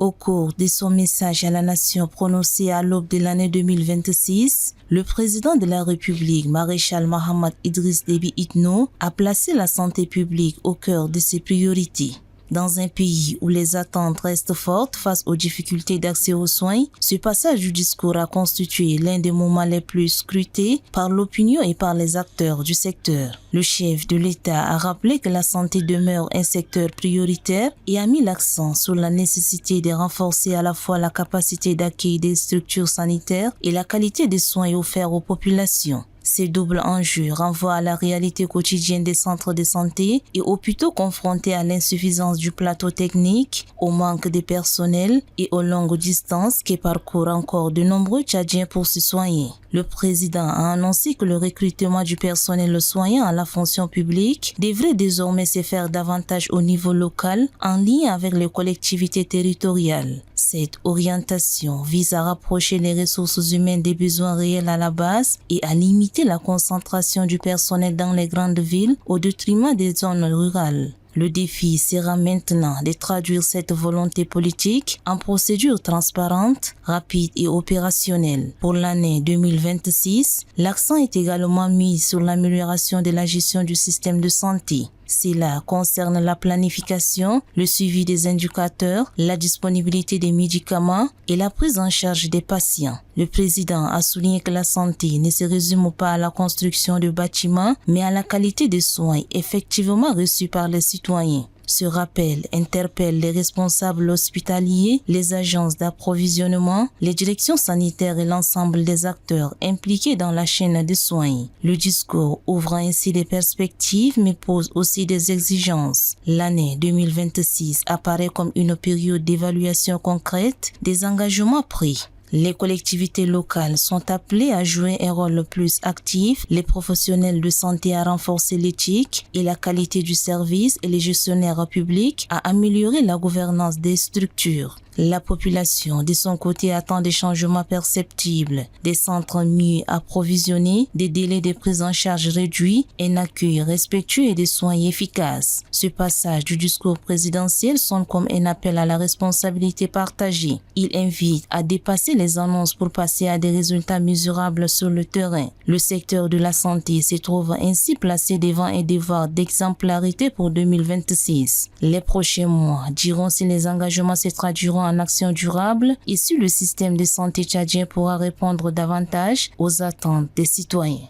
Au cours de son message à la nation prononcé à l'aube de l'année 2026, le président de la République, maréchal Mohamed Idriss Déby Itno, a placé la santé publique au cœur de ses priorités. Dans un pays où les attentes restent fortes face aux difficultés d'accès aux soins, ce passage du discours a constitué l'un des moments les plus scrutés par l'opinion et par les acteurs du secteur. Le chef de l'État a rappelé que la santé demeure un secteur prioritaire et a mis l'accent sur la nécessité de renforcer à la fois la capacité d'accueil des structures sanitaires et la qualité des soins offerts aux populations. Ces doubles enjeux renvoient à la réalité quotidienne des centres de santé et hôpitaux confrontés à l'insuffisance du plateau technique, au manque de personnel et aux longues distances que parcourent encore de nombreux Tchadiens pour se soigner. Le président a annoncé que le recrutement du personnel soignant à la fonction publique devrait désormais se faire davantage au niveau local en lien avec les collectivités territoriales. Cette orientation vise à rapprocher les ressources humaines des besoins réels à la base et à limiter la concentration du personnel dans les grandes villes au détriment des zones rurales. Le défi sera maintenant de traduire cette volonté politique en procédures transparentes, rapides et opérationnelles. Pour l'année 2026, l'accent est également mis sur l'amélioration de la gestion du système de santé. Cela concerne la planification, le suivi des indicateurs, la disponibilité des médicaments et la prise en charge des patients. Le président a souligné que la santé ne se résume pas à la construction de bâtiments, mais à la qualité des soins effectivement reçus par les citoyens. Ce rappel interpelle les responsables hospitaliers, les agences d'approvisionnement, les directions sanitaires et l'ensemble des acteurs impliqués dans la chaîne de soins. Le discours ouvre ainsi des perspectives mais pose aussi des exigences. L'année 2026 apparaît comme une période d'évaluation concrète des engagements pris. Les collectivités locales sont appelées à jouer un rôle plus actif, les professionnels de santé à renforcer l'éthique et la qualité du service et les gestionnaires publics à améliorer la gouvernance des structures. La population, de son côté, attend des changements perceptibles, des centres mieux approvisionnés, des délais de prise en charge réduits, un accueil respectueux et des soins efficaces. Ce passage du discours présidentiel sonne comme un appel à la responsabilité partagée. Il invite à dépasser les annonces pour passer à des résultats mesurables sur le terrain. Le secteur de la santé se trouve ainsi placé devant un devoir d'exemplarité pour 2026. Les prochains mois diront si les engagements se traduiront en action durable et si le système de santé tchadien pourra répondre davantage aux attentes des citoyens.